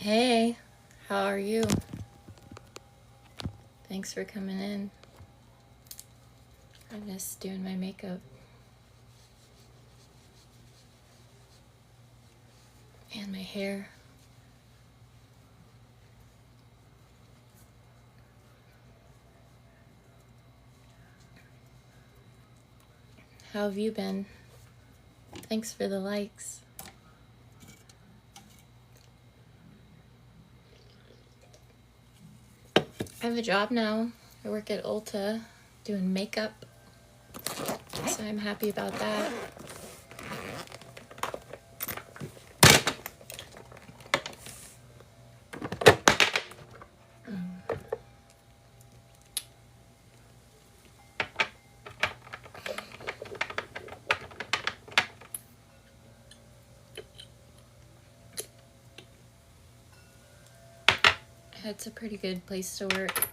Hey, how are you? Thanks for coming in. I'm just doing my makeup. And my hair. How have you been? Thanks for the likes. I have a job now. I work at Ulta doing makeup. So I'm happy about that. It's a pretty good place to work.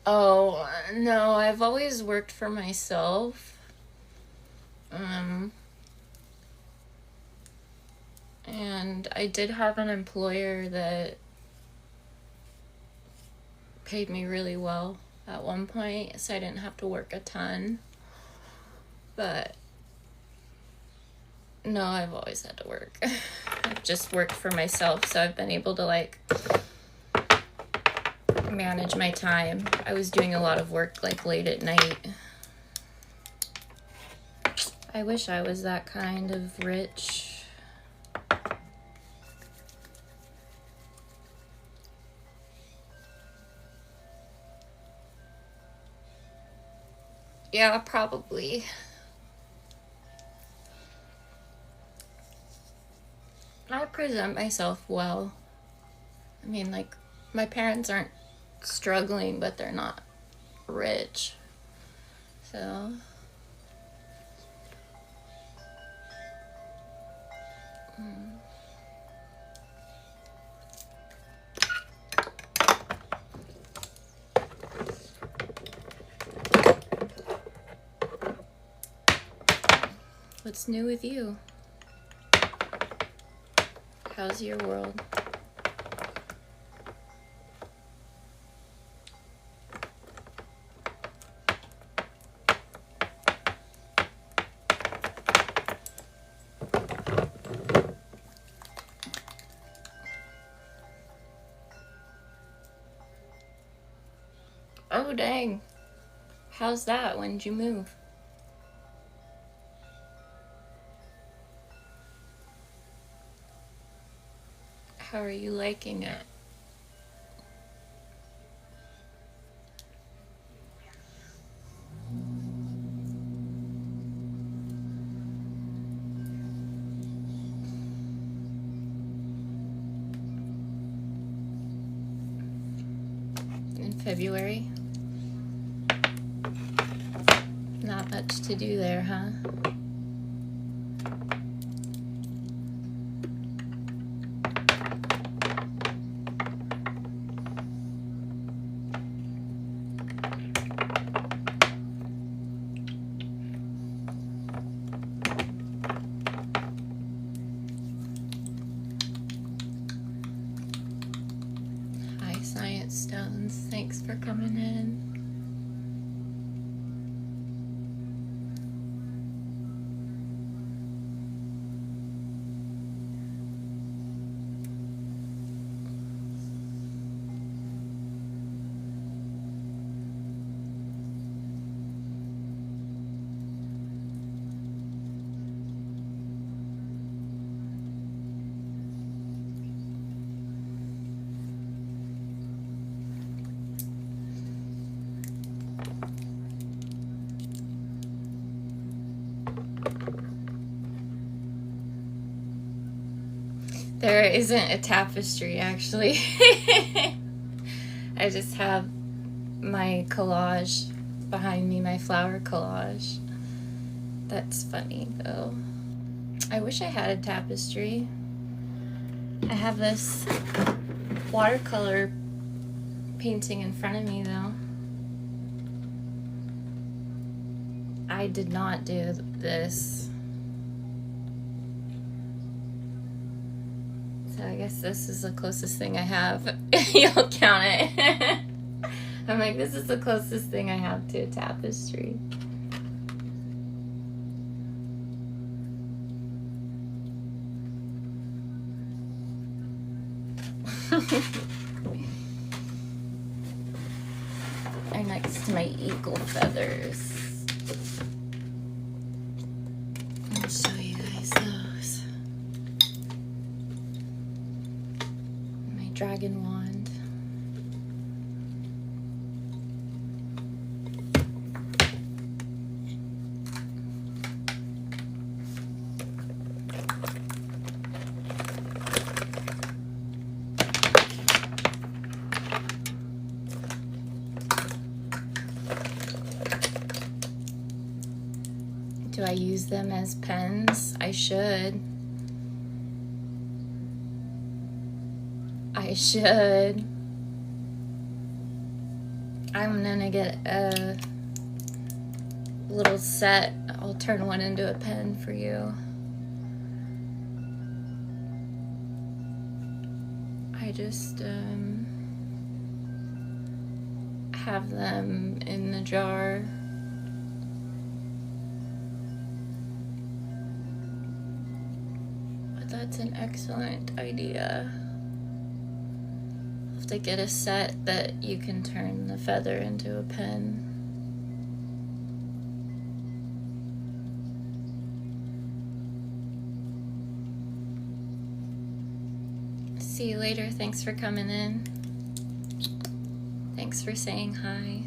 Oh, no, I've always worked for myself. And I did have an employer that paid me really well at one point, so I didn't have to work a ton. But no, I've always had to work. I've just worked for myself, so I've been able to manage my time. I was doing a lot of work late at night. I wish I was that kind of rich. Yeah, probably. I present myself well. I mean, my parents aren't struggling, but they're not rich. So, what's new with you? How's your world? Oh, dang. How's that? When did you move? How are you liking it? In February? Not much to do there, huh? Hi, Science Stones. Thanks for coming in. There isn't a tapestry, actually. I just have my collage behind me, my flower collage. That's funny, though. I wish I had a tapestry. I have this watercolor painting in front of me, though. I did not do this. So I guess this is the closest thing I have. You'll count it. I'm like, this is the closest thing I have to a tapestry. Are next to my eagle feathers. I'll show you guys those. My dragon wand. Do I use them as pens? I should. I'm gonna get a little set. I'll turn one into a pen for you. I just have them in the jar. But that's an excellent idea. I'll have to get a set that you can turn the feather into a pen. See you later. Thanks for coming in. Thanks for saying hi.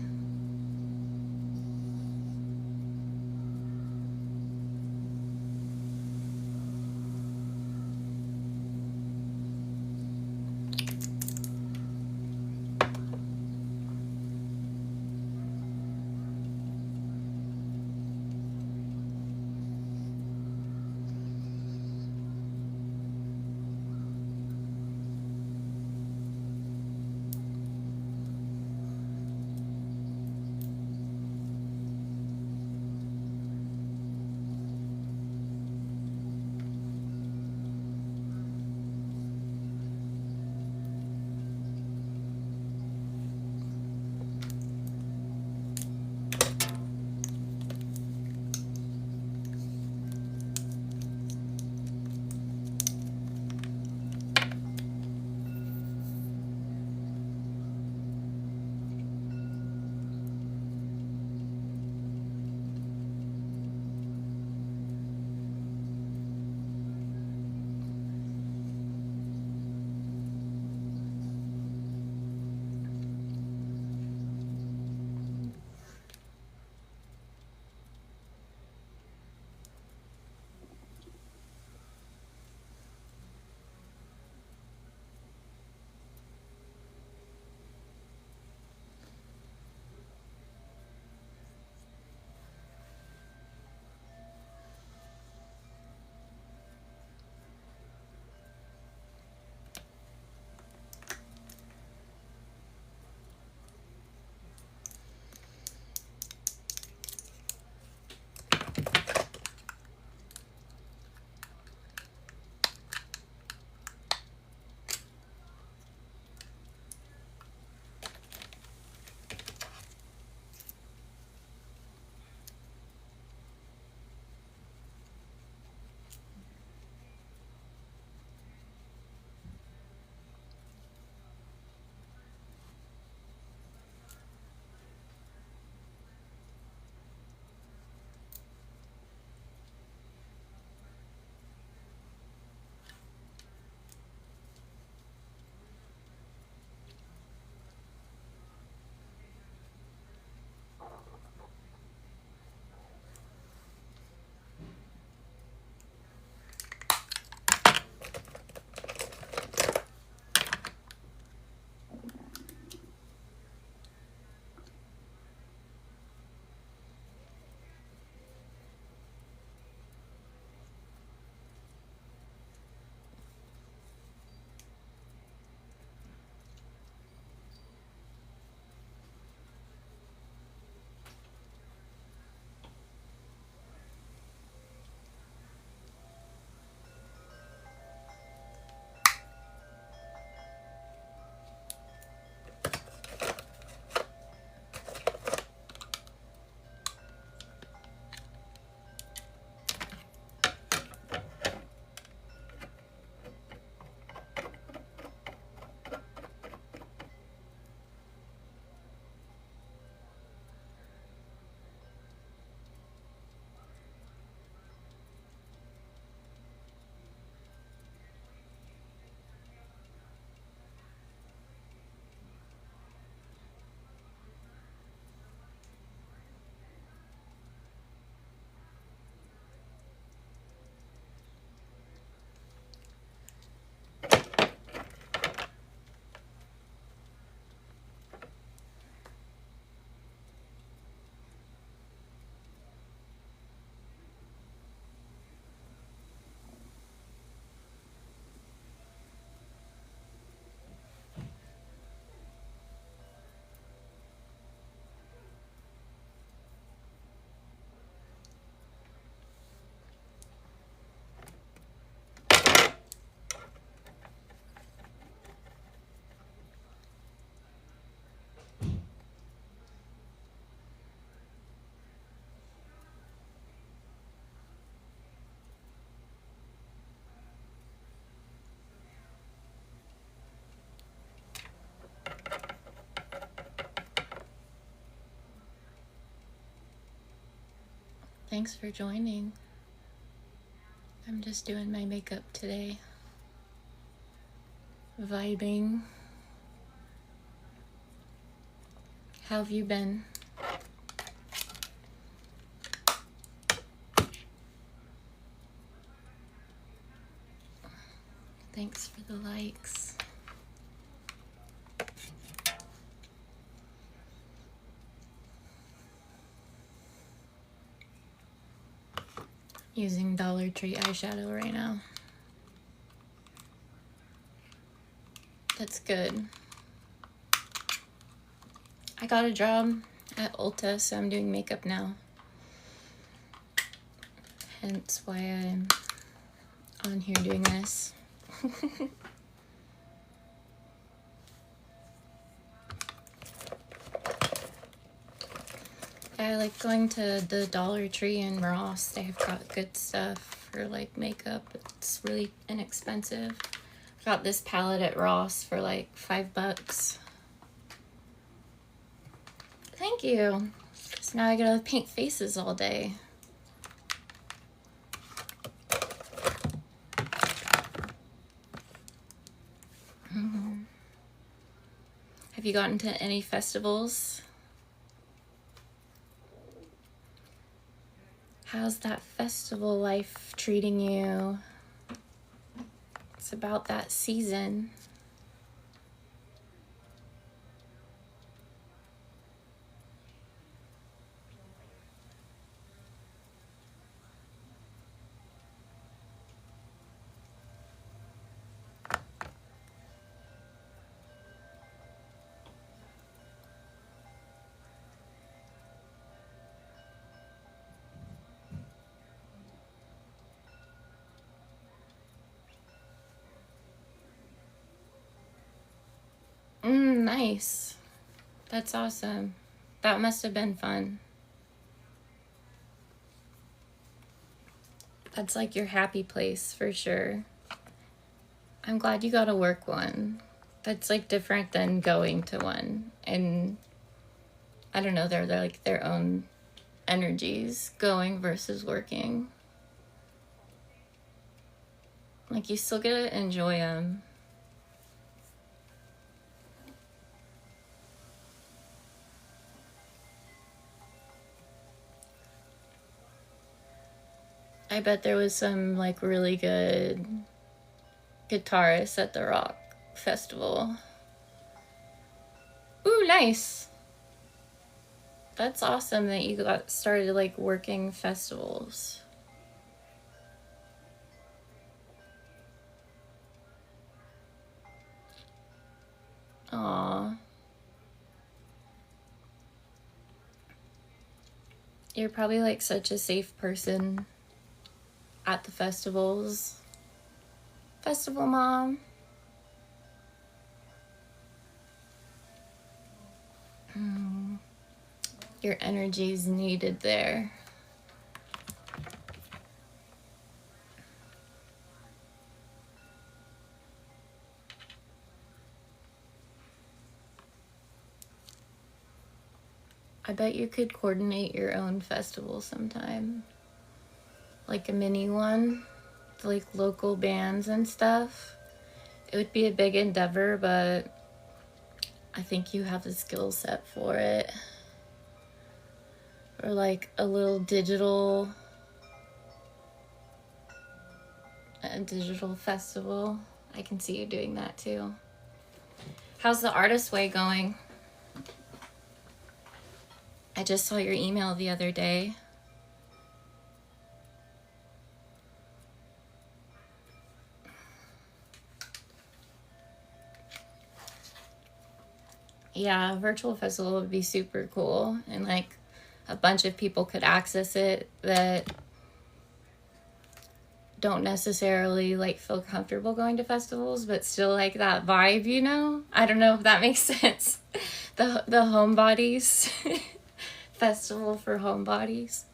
Thanks for joining. I'm just doing my makeup today. Vibing. How have you been? Thanks for the likes. Using Dollar Tree eyeshadow right now. That's good. I got a job at Ulta, so I'm doing makeup now. Hence why I'm on here doing this. I like going to the Dollar Tree and Ross. They've got good stuff for like makeup. It's really inexpensive. Got this palette at Ross for like $5. Thank you. So now I gotta paint faces all day. Have you gotten to any festivals? How's that festival life treating you? It's about that season. Nice. That's awesome. That must have been fun. That's like your happy place for sure. I'm glad you got to work one. That's like different than going to one. And I don't know, they're like their own energies, going versus working. Like you still get to enjoy them. I bet there was some like really good guitarists at the rock festival. Ooh, nice. That's awesome that you got started like working festivals. Aw. You're probably like such a safe person at the festivals. Festival mom. Your energy is needed there. I bet you could coordinate your own festival sometime. Like a mini one, with like local bands and stuff. It would be a big endeavor, but I think you have the skill set for it. Or like a little digital festival. I can see you doing that too. How's the Artist Way going? I just saw your email the other day. Yeah, a virtual festival would be super cool, and like a bunch of people could access it that don't necessarily like feel comfortable going to festivals, but still like that vibe, you know? I don't know if that makes sense. The homebodies. Festival for homebodies.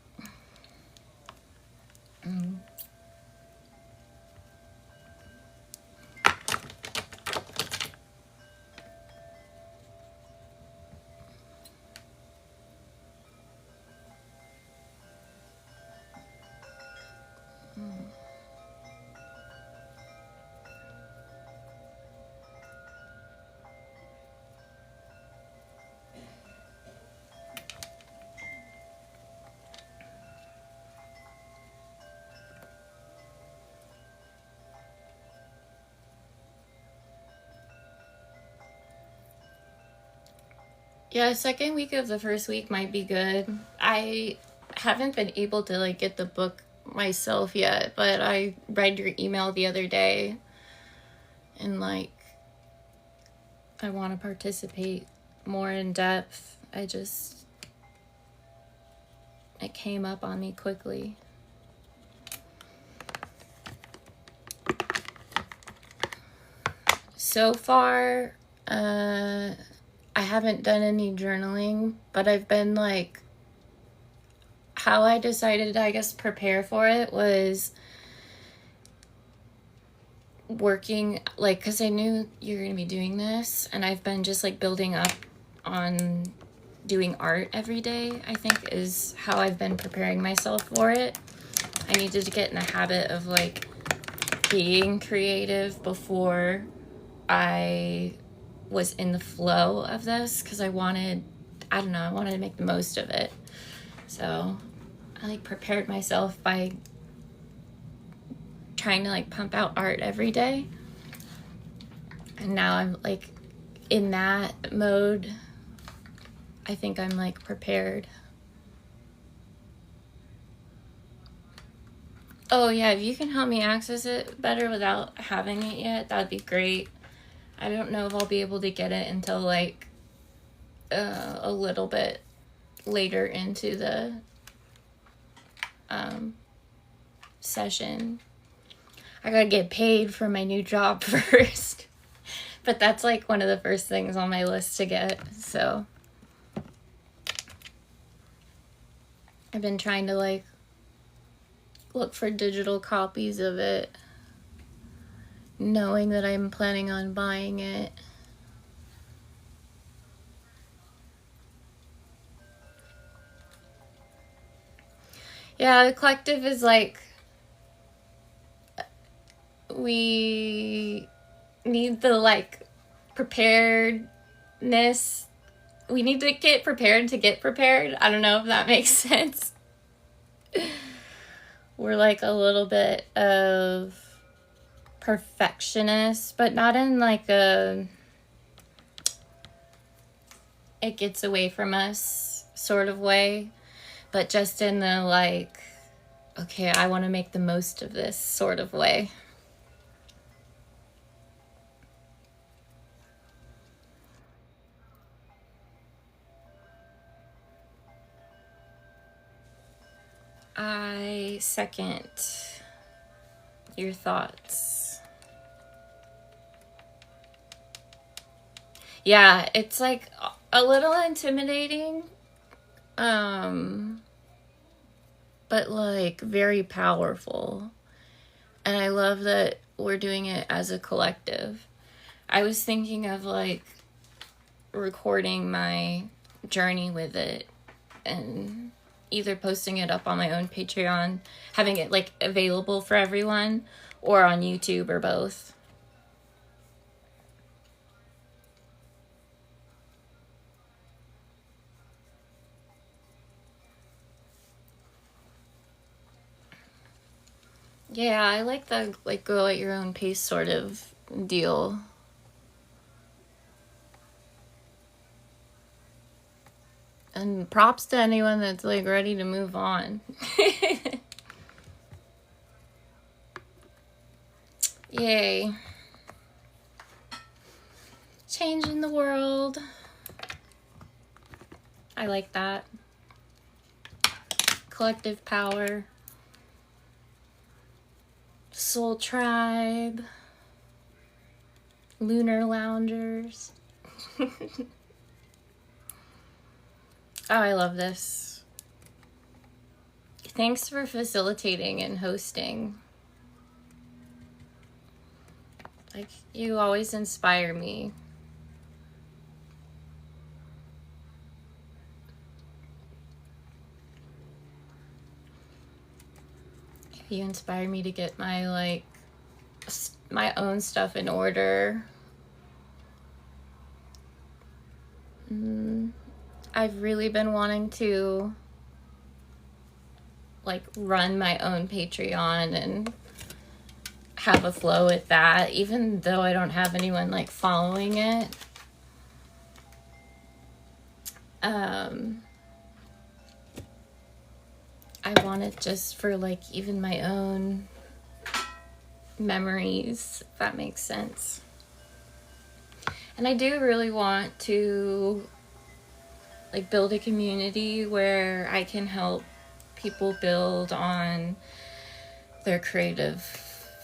Yeah, second week of the first week might be good. I haven't been able to like get the book myself yet, but I read your email the other day and like I want to participate more in depth. It came up on me quickly. So far, I haven't done any journaling, but I've been like, how I decided to, I guess, prepare for it was working, like, because I knew you were going to be doing this, and I've been just like building up on doing art every day, I think is how I've been preparing myself for it. I needed to get in the habit of like being creative before I was in the flow of this, because I wanted to make the most of it. So I like prepared myself by trying to like pump out art every day. And now I'm like in that mode. I think I'm like prepared. Oh yeah, if you can help me access it better without having it yet, that'd be great. I don't know if I'll be able to get it until like a little bit later into the session. I gotta get paid for my new job first. But that's like one of the first things on my list to get. So I've been trying to like look for digital copies of it, knowing that I'm planning on buying it. Yeah, the collective is like, we need the like preparedness. We need to get prepared to get prepared. I don't know if that makes sense. We're like a little bit of perfectionists, but not in like a it gets away from us sort of way, but just in the like, okay, I want to make the most of this sort of way. I second your thoughts. Yeah, it's like a little intimidating, but like very powerful. And I love that we're doing it as a collective. I was thinking of like recording my journey with it and either posting it up on my own Patreon, having it like available for everyone, or on YouTube, or both. Yeah, I like the like go at your own pace sort of deal. And props to anyone that's like ready to move on. Yay. Changing the world. I like that. Collective power. Soul tribe. Lunar loungers. Oh, I love this. Thanks for facilitating and hosting. Like, you always inspire me. You inspire me to get my, like, my own stuff in order. I've really been wanting to like run my own Patreon and have a flow with that, even though I don't have anyone like following it. I want it just for like even my own memories, if that makes sense. And I do really want to like build a community where I can help people build on their creative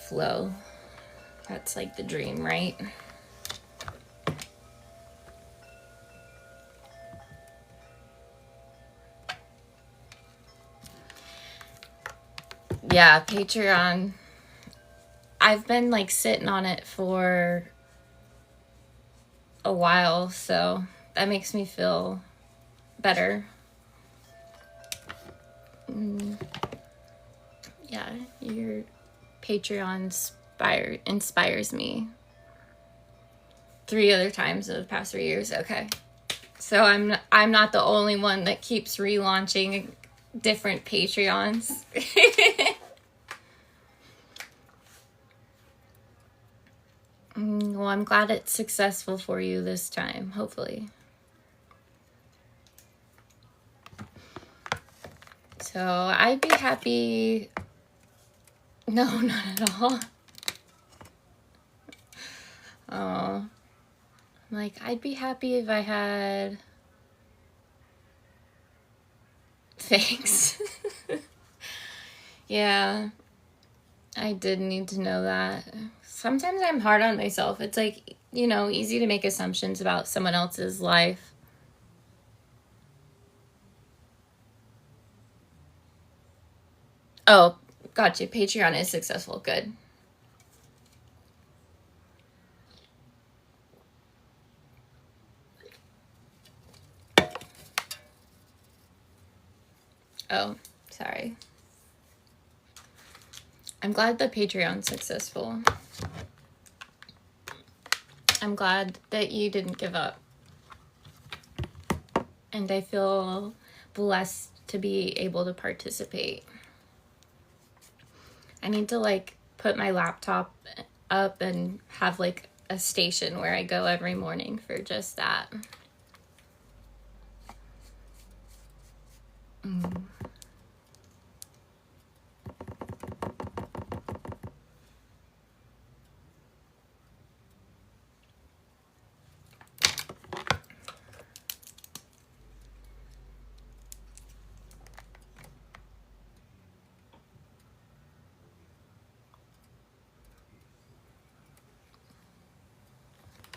flow. That's like the dream, right? Yeah, Patreon. I've been like sitting on it for a while, so that makes me feel better. Yeah, your Patreon inspires me. 3 other times in the past 3 years. Okay, so I'm not the only one that keeps relaunching different Patreons. Well, I'm glad it's successful for you this time, hopefully. So I'd be happy. No, not at all. Oh, like I'd be happy if I had. Thanks. Yeah, I did need to know that. Sometimes I'm hard on myself. It's like, easy to make assumptions about someone else's life. Oh, gotcha. Patreon is successful. Good. Oh, sorry. I'm glad the Patreon's successful. I'm glad that you didn't give up. And I feel blessed to be able to participate. I need to like put my laptop up and have like a station where I go every morning for just that.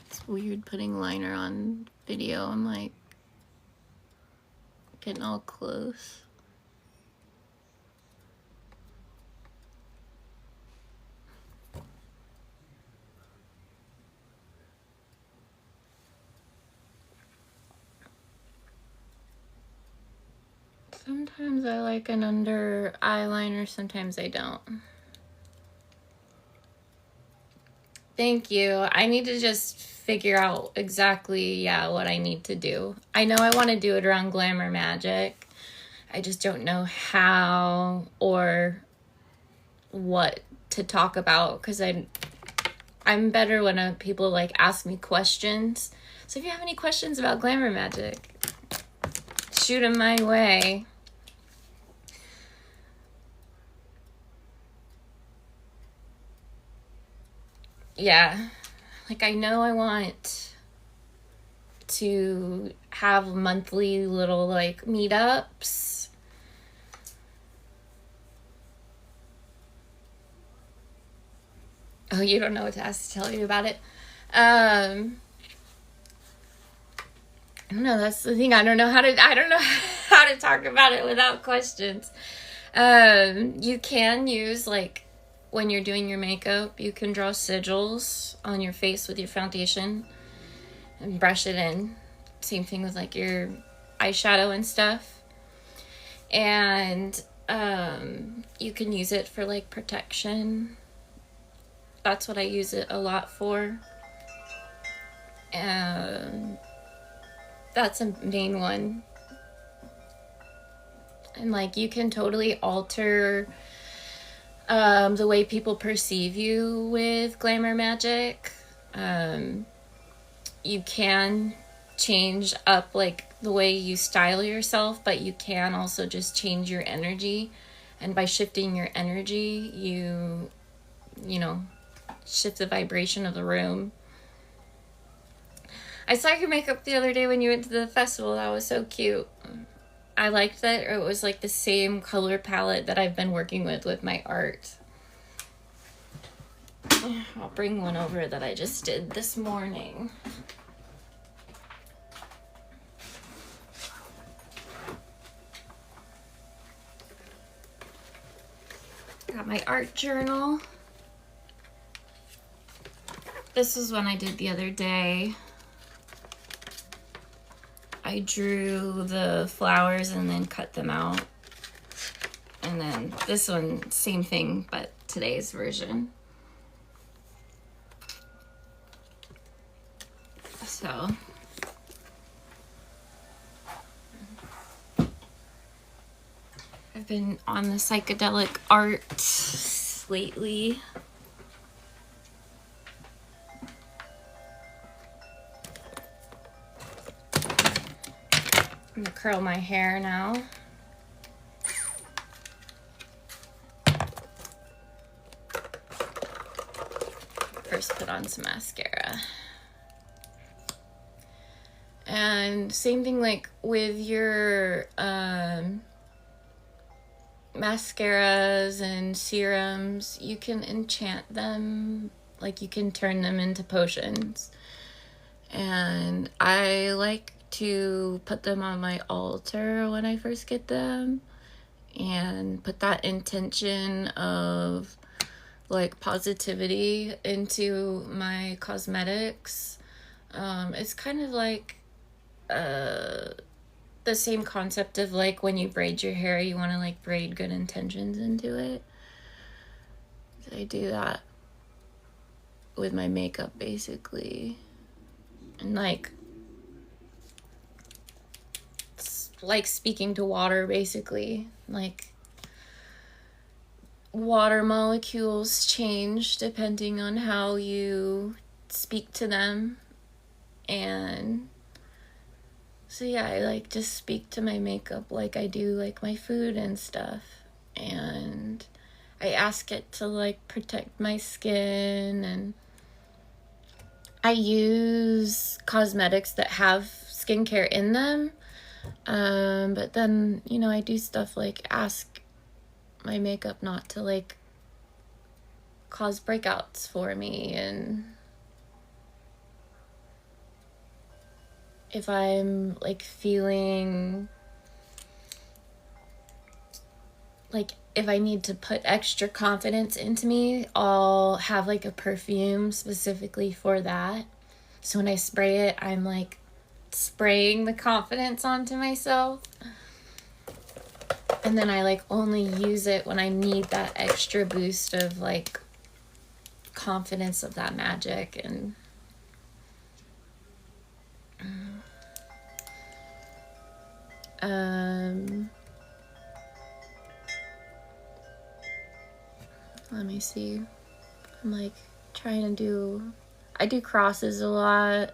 It's weird putting liner on video. I'm like getting all close. Sometimes I like an under eyeliner, sometimes I don't. Thank you. I need to just figure out exactly, what I need to do. I know I want to do it around Glamour Magic. I just don't know how or what to talk about because I'm better when people like ask me questions. So if you have any questions about Glamour Magic, shoot them my way. Yeah, like I know I want to have monthly little like meetups. Oh, you don't know what to ask to tell you about it. I don't know. That's the thing. I don't know how to talk about it without questions. You can use like when you're doing your makeup, you can draw sigils on your face with your foundation and brush it in. Same thing with like your eyeshadow and stuff. And you can use it for like protection. That's what I use it a lot for. That's a main one. And like you can totally alter the way people perceive you with Glamour Magic. You can change up like the way you style yourself, but you can also just change your energy. And by shifting your energy, you know, shift the vibration of the room. I saw your makeup the other day when you went to the festival. That was so cute. I liked that it was like the same color palette that I've been working with my art. I'll bring one over that I just did this morning. Got my art journal. This is one I did the other day. I drew the flowers and then cut them out. And then this one, same thing, but today's version. So I've been on the psychedelic art lately. I'm gonna curl my hair now. First put on some mascara. And same thing like with your mascaras and serums, you can enchant them, like you can turn them into potions. And I like to put them on my altar when I first get them and put that intention of like positivity into my cosmetics. It's kind of like the same concept of like when you braid your hair, you want to like braid good intentions into it. I do that with my makeup basically. And like it's like speaking to water basically. Like water molecules change depending on how you speak to them. And so yeah, I like just speak to my makeup like I do like my food and stuff. And I ask it to like protect my skin, and I use cosmetics that have skincare in them. But then, you know, I do stuff like ask my makeup not to like cause breakouts for me. And if I'm like feeling like if I need to put extra confidence into me, I'll have like a perfume specifically for that. So when I spray it, I'm like spraying the confidence onto myself. And then I like only use it when I need that extra boost of like confidence of that magic. And let me see. I'm like trying to I do crosses a lot.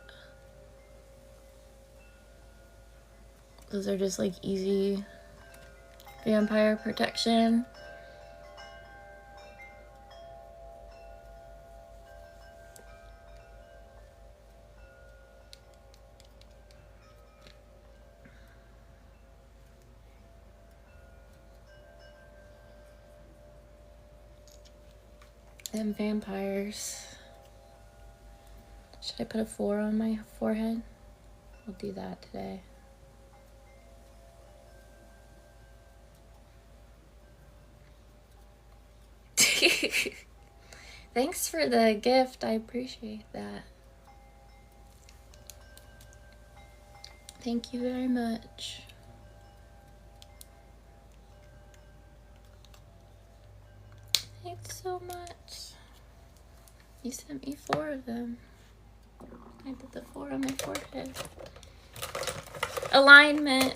Those are just like easy vampire protection. And vampires. Should I put a 4 on my forehead? I'll do that today. Thanks for the gift. I appreciate that. Thank you very much. Thanks so much. You sent me 4 of them. I put the 4 on my forehead. Alignment.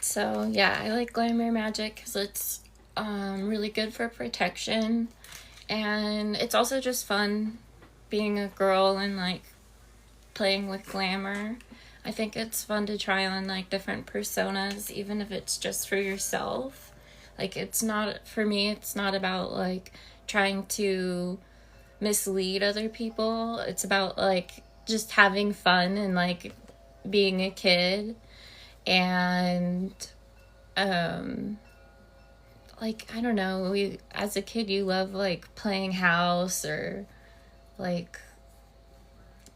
So yeah, I like Glamour Magic because it's really good for protection, And it's also just fun being a girl and like playing with glamour. I think it's fun to try on like different personas, even if it's just for yourself. Like, it's not, for me, it's not about like trying to mislead other people. It's about like just having fun and like being a kid. And like, I don't know, as a kid you love like playing house or like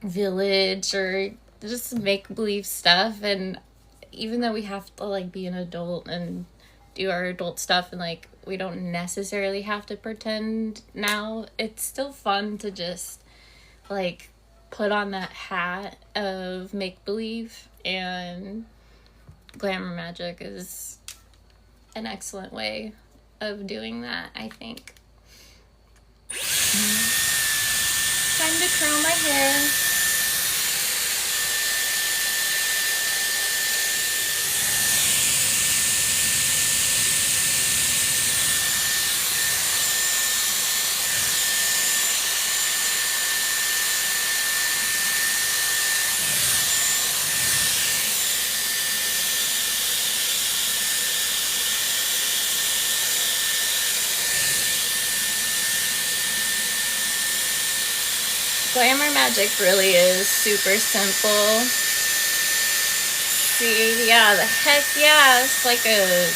village or just make believe stuff. And even though we have to like be an adult and do our adult stuff, and like we don't necessarily have to pretend now, it's still fun to just like put on that hat of make believe. And glamour magic is an excellent way of doing that, I think. Time to curl my hair. Glamour magic really is super simple. See, yeah, the heck yeah, it's like a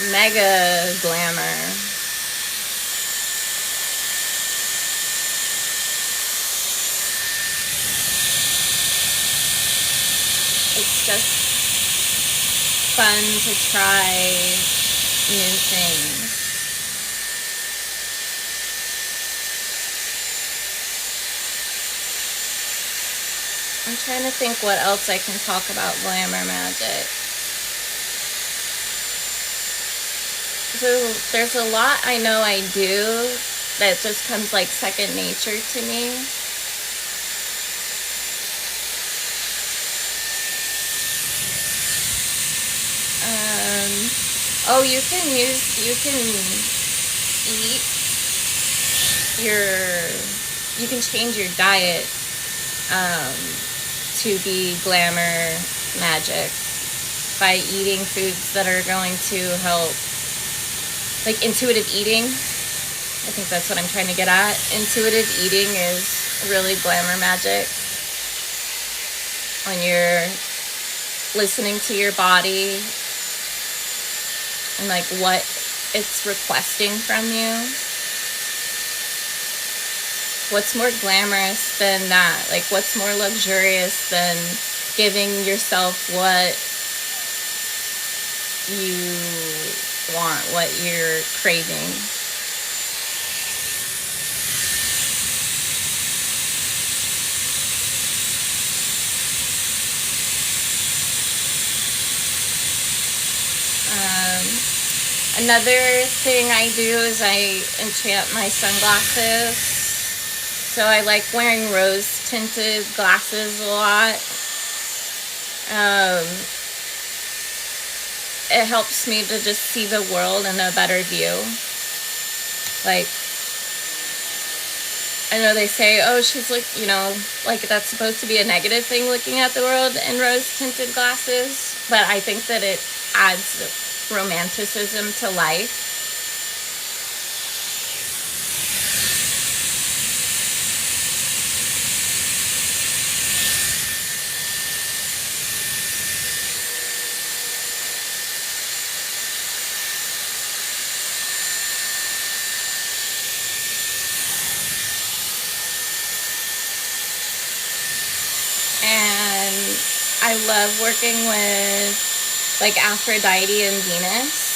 mega glamour. It's just fun to try new things. I'm trying to think what else I can talk about glamour magic. So there's a lot I know I do that just comes like second nature to me. You can eat you can change your diet to be glamour magic by eating foods that are going to help, like intuitive eating. I think that's what I'm trying to get at. Intuitive eating is really glamour magic. When you're listening to your body and like what it's requesting from you. What's more glamorous than that? Like, what's more luxurious than giving yourself what you want, what you're craving? Another thing I do is I enchant my sunglasses. So I like wearing rose tinted glasses a lot. It helps me to just see the world in a better view. Like, I know they say, oh, she's like, you know, like that's supposed to be a negative thing, looking at the world in rose tinted glasses. But I think that it adds romanticism to life. And I love working with like Aphrodite and Venus.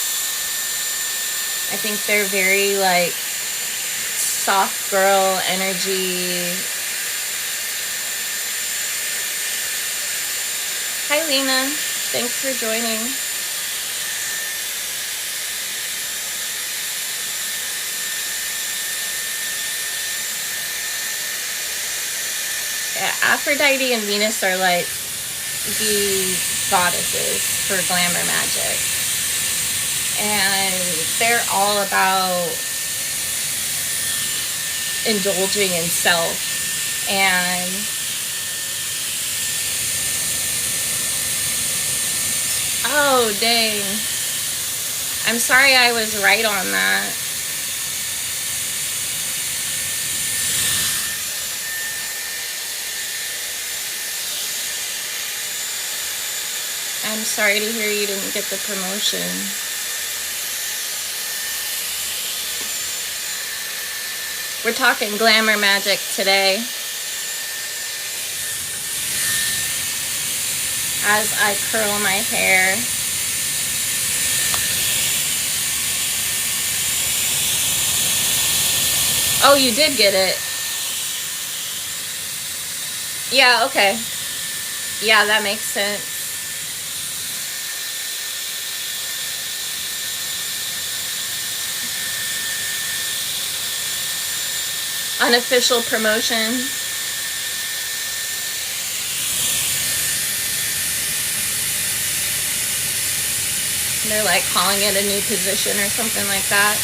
I think they're very like soft girl energy. Hi Lena, thanks for joining. Yeah, Aphrodite and Venus are like the goddesses for glamour magic, and they're all about indulging in self. And oh, dang. I'm sorry I was right on that. I'm sorry to hear you didn't get the promotion. We're talking glamour magic today. As I curl my hair. Oh, you did get it. Yeah, okay. Yeah, that makes sense. Unofficial promotion. They're like calling it a new position or something like that.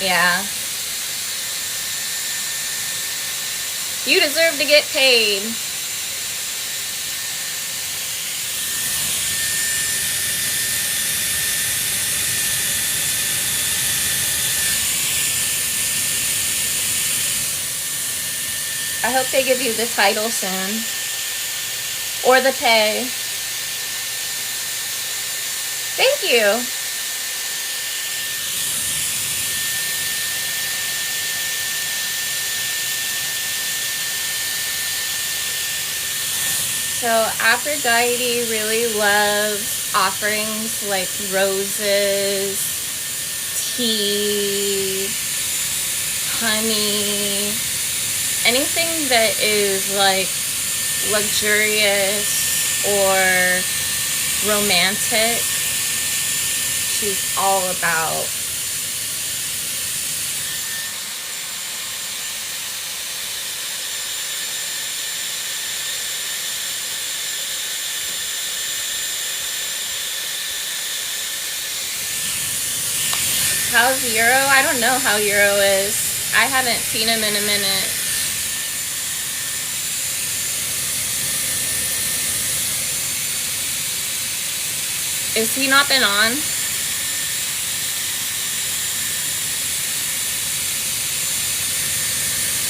Yeah. You deserve to get paid. I hope they give you the title soon. Or the pay. Thank you. So Aphrodite really loves offerings like roses, tea, honey, anything that is like luxurious or romantic. She's all about. How's Euro? I don't know how Euro is. I haven't seen him in a minute. Is he not been on?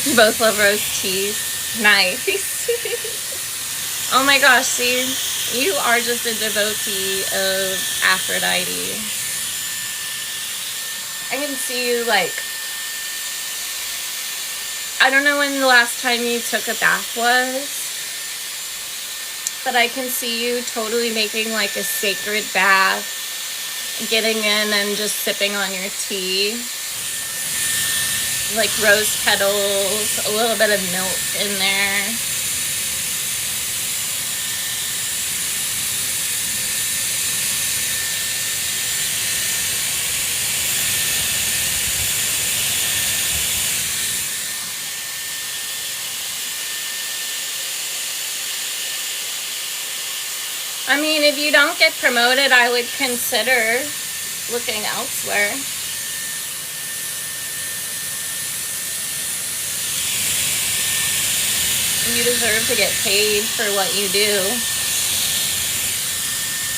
You both love roast cheese. Nice. Oh my gosh, see, you are just a devotee of Aphrodite. I can see you like, I don't know when the last time you took a bath was, but I can see you totally making like a sacred bath, getting in and just sipping on your tea. Like rose petals, a little bit of milk in there. I mean, if you don't get promoted, I would consider looking elsewhere. You deserve to get paid for what you do.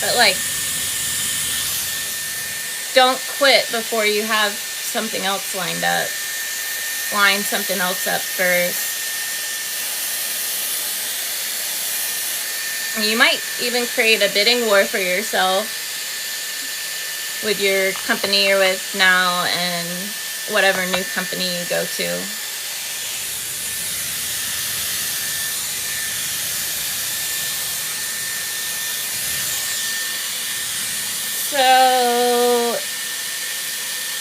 But like, don't quit before you have something else lined up. Line something else up first. You might even create a bidding war for yourself with your company you're with now and whatever new company you go to. So,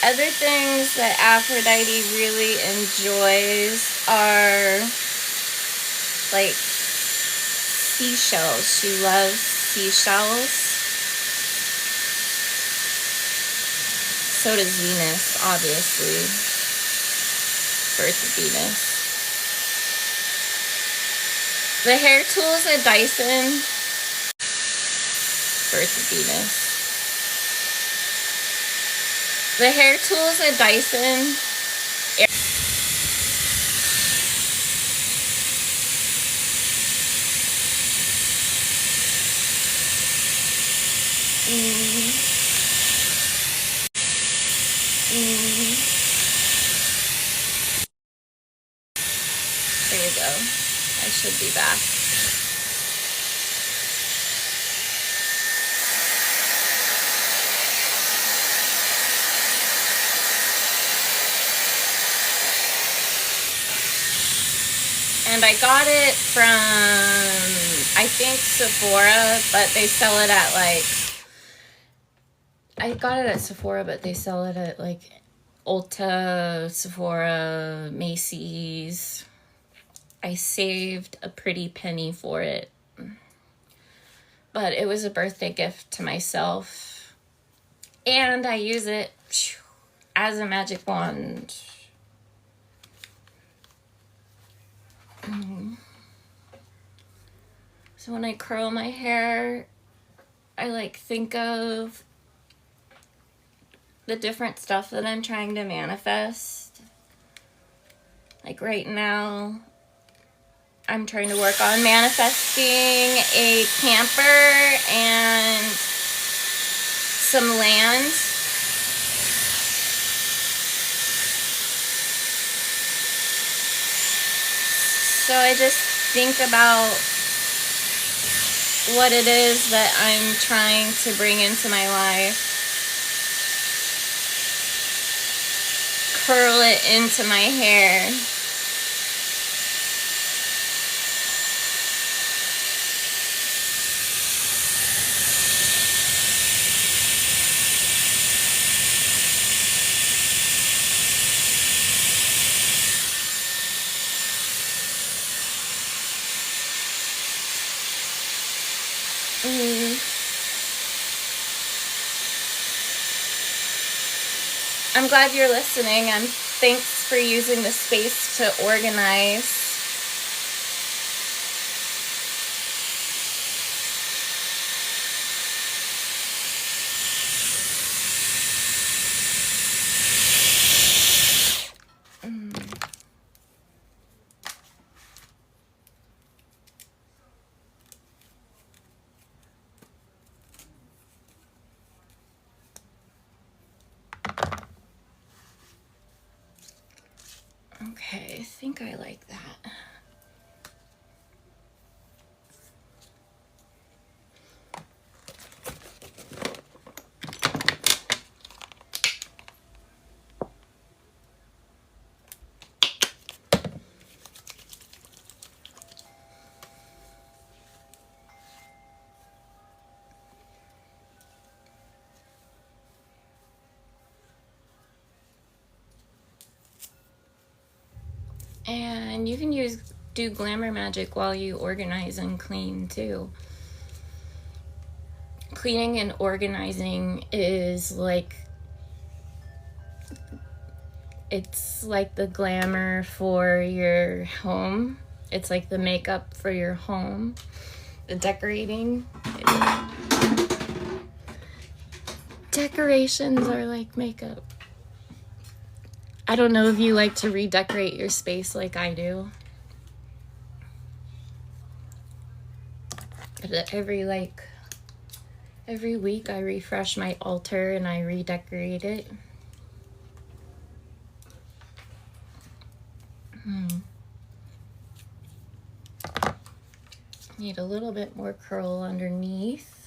other things that Aphrodite really enjoys are like seashells. She loves seashells. So does Venus, obviously. Birth of Venus. The hair tools at Dyson. Birth of Venus. The hair tool's a Dyson. There you go. I should be back. And I got it from, I think, Sephora, but they sell it at like, I got it at Sephora, but they sell it at like Ulta, Sephora, Macy's. I saved a pretty penny for it. But it was a birthday gift to myself. And I use it as a magic wand. So when I curl my hair, I like think of the different stuff that I'm trying to manifest. Like right now, I'm trying to work on manifesting a camper and some land. So I just think about what it is that I'm trying to bring into my life. Curl it into my hair. I'm glad you're listening, and thanks for using the space to organize. Okay, I think I like that. And you can do glamour magic while you organize and clean too. Cleaning and organizing is like, it's like the glamour for your home. It's like the makeup for your home. The decorating. Decorations are like makeup. I don't know if you like to redecorate your space like I do. But every week I refresh my altar and I redecorate it. Need a little bit more curl underneath.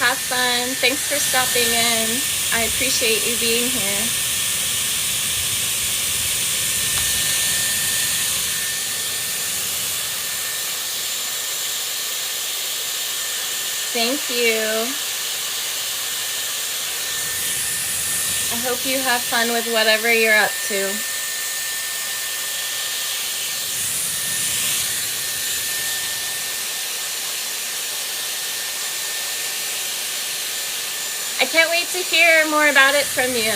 Have fun. Thanks for stopping in. I appreciate you being here. Thank you. I hope you have fun with whatever you're up to. I can't wait to hear more about it from you.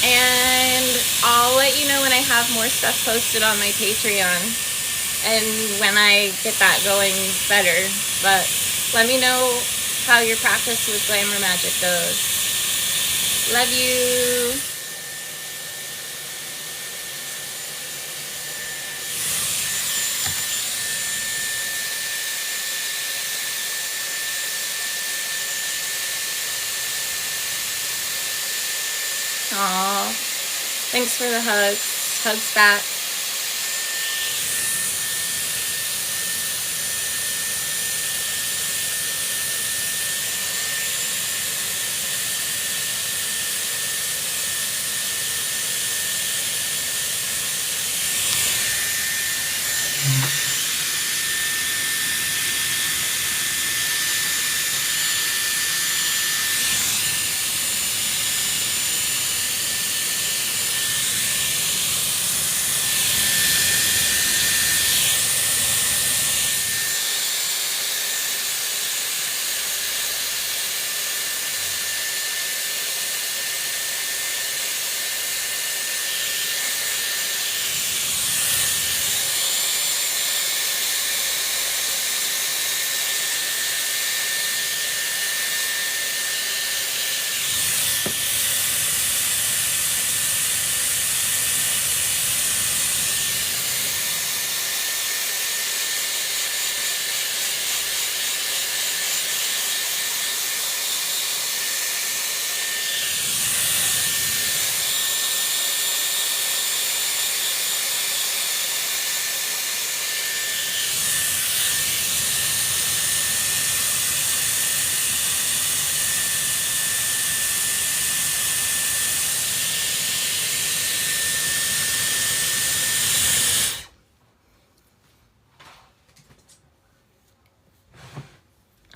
And I'll let you know when I have more stuff posted on my Patreon and when I get that going better. But let me know how your practice with Glamour Magic goes. Love you. Aw, thanks for the hugs. Hugs back.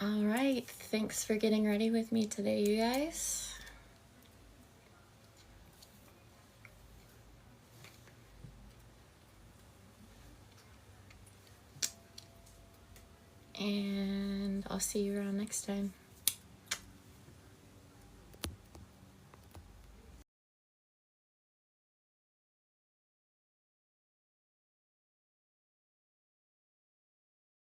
All right, thanks for getting ready with me today, you guys. And I'll see you around next time.